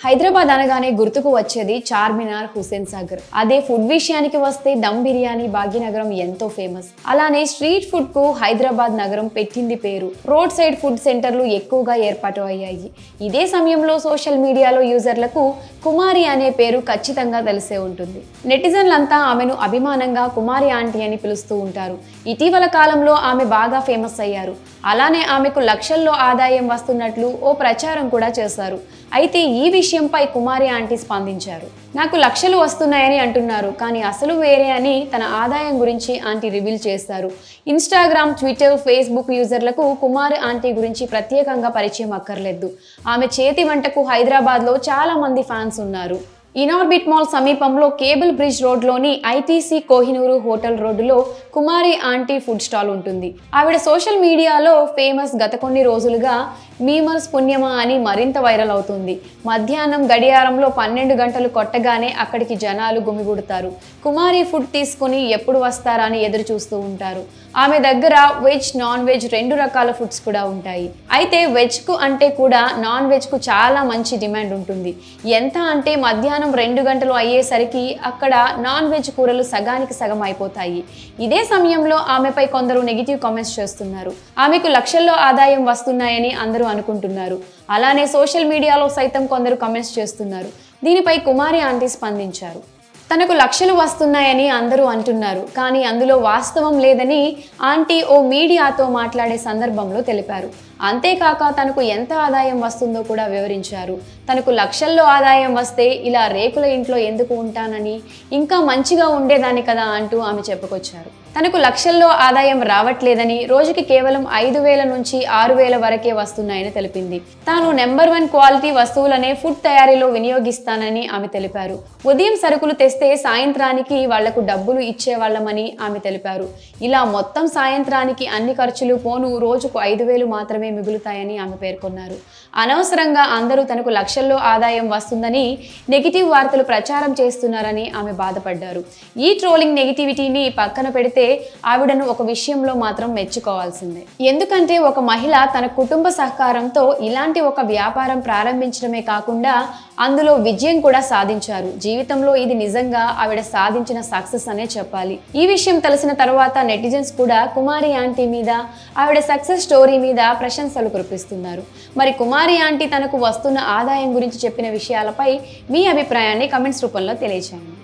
హైదరాబాద్ అనగానే గుర్తుకు వచ్చేది చార్మినార్, హుస్సేన్ సాగర్. అదే ఫుడ్ విషయానికి వస్తే దమ్ బిర్యానీ భాగ్యనగరం ఎంతో ఫేమస్. అలానే స్ట్రీట్ ఫుడ్ కు హైదరాబాద్ నగరం పెట్టింది పేరు. రోడ్ సైడ్ ఫుడ్ సెంటర్లు ఎక్కువగా ఏర్పాటు అయ్యాయి. ఇదే సమయంలో సోషల్ మీడియాలో యూజర్లకు కుమారి అనే పేరు ఖచ్చితంగా తెలిసే ఉంటుంది. నెటిజన్లంతా ఆమెను అభిమానంగా కుమారి ఆంటీ అని పిలుస్తూ ఉంటారు. ఇటీవల కాలంలో ఆమె బాగా ఫేమస్ అయ్యారు. అలానే ఆమెకు లక్షల్లో ఆదాయం వస్తున్నట్లు ఓ ప్రచారం కూడా చేశారు. అయితే ఈ విషయంపై కుమారి ఆంటీ స్పందించారు. నాకు లక్షలు వస్తున్నాయని అంటున్నారు, కానీ అసలు వేరే అని తన ఆదాయం గురించి ఆంటీ రివీల్ చేశారు. ఇన్స్టాగ్రామ్, ట్విట్టర్, ఫేస్బుక్ యూజర్లకు కుమారి ఆంటీ గురించి ప్రత్యేకంగా పరిచయం అక్కర్లేదు. ఆమె చేతి వంటకు హైదరాబాద్లో చాలా మంది ఫ్యాన్స్ ఉన్నారు. ఇనార్బిట్ మాల్ సమీపంలో కేబుల్ బ్రిడ్జ్ రోడ్లోని ఐటీసీ కోహినూరు హోటల్ రోడ్డులో కుమారి ఆంటీ ఫుడ్ స్టాల్ ఉంటుంది. ఆవిడ సోషల్ మీడియాలో ఫేమస్. గత కొన్ని రోజులుగా మీమర్స్ పుణ్యమా అని మరింత వైరల్ అవుతుంది. మధ్యాహ్నం గడియారంలో 12 గంటలు కొట్టగానే అక్కడికి జనాలు గుమిగూడతారు. కుమారి ఫుడ్ తీసుకుని ఎప్పుడు వస్తారా అని ఎదురు చూస్తూ ఉంటారు. ఆమె దగ్గర వెజ్, నాన్ వెజ్ 2 రకాల ఫుడ్స్ కూడా ఉంటాయి. అయితే వెజ్కు అంటే కూడా నాన్ వెజ్కు చాలా మంచి డిమాండ్ ఉంటుంది. ఎంత అంటే మధ్యాహ్నం 2 గంటలు అయ్యేసరికి అక్కడ నాన్ వెజ్ కూరలు సగానికి సగం అయిపోతాయి. ఇదే సమయంలో ఆమెపై కొందరు నెగిటివ్ కామెంట్స్ చేస్తున్నారు. ఆమెకు లక్షల్లో ఆదాయం వస్తున్నాయని అందరూ అనుకుంటున్నారు. అలానే సోషల్ మీడియాలో సైతం కొందరు కామెంట్స్ చేస్తున్నారు. దీనిపై కుమారి ఆంటీ స్పందించారు. తనకు లక్షలు వస్తున్నాయని అందరూ అంటున్నారు, కానీ అందులో వాస్తవం లేదని ఆంటీ ఓ మీడియాతో మాట్లాడే సందర్భంలో తెలిపారు. అంతేకాక తనకు ఎంత ఆదాయం వస్తుందో కూడా వివరించారు. తనకు లక్షల్లో ఆదాయం వస్తే ఇలా రేకుల ఇంట్లో ఎందుకు ఉంటానని, ఇంకా మంచిగా ఉండేదాన్ని కదా అంటూ ఆమె చెప్పుకొచ్చారు. తనకు లక్షల్లో ఆదాయం రావట్లేదని, రోజుకి కేవలం 5,000 నుంచి 6,000 వరకే వస్తున్నాయని తెలిపింది. తాను నెంబర్ 1 క్వాలిటీ వస్తువులనే ఫుడ్ తయారీలో వినియోగిస్తానని ఆమె తెలిపారు. ఉదయం సరుకులు తెస్తే సాయంత్రానికి వాళ్లకు డబ్బులు ఇచ్చేవాళ్లమని ఆమె తెలిపారు. ఇలా మొత్తం సాయంత్రానికి అన్ని ఖర్చులు పోను రోజుకు 5,000 మాత్రమే మిగులుతాయని ఆమె పేర్కొన్నారు. అనవసరంగా అందరూ తనకు లక్షల్లో ఆదాయం వస్తుందని నెగిటివ్ వార్తలు ప్రచారం చేస్తున్నారని ఆమె బాధపడ్డారు. ఈ ట్రోలింగ్ నెగిటివిటీని పక్కన పెడితే ఆవిడను ఒక విషయంలో మాత్రం మెచ్చుకోవాల్సిందే. ఎందుకంటే ఒక మహిళ తన కుటుంబ సహకారంతో ఇలాంటి ఒక వ్యాపారం ప్రారంభించడమే కాకుండా అందులో విజయం కూడా సాధించారు. జీవితంలో ఇది నిజంగా ఆవిడ సాధించిన సక్సెస్ అనే చెప్పాలి. ఈ విషయం తెలిసిన తర్వాత నెటిజన్స్ కూడా కుమారి ఆంటీ మీద, ఆవిడ సక్సెస్ స్టోరీ మీద ప్రశంసలు కురిపిస్తున్నారు. మరి కుమారి ఆంటీ తనకు వస్తున్న ఆదాయం గురించి చెప్పిన విషయాలపై మీ అభిప్రాయాన్ని కమెంట్స్ రూపంలో తెలియజేయండి.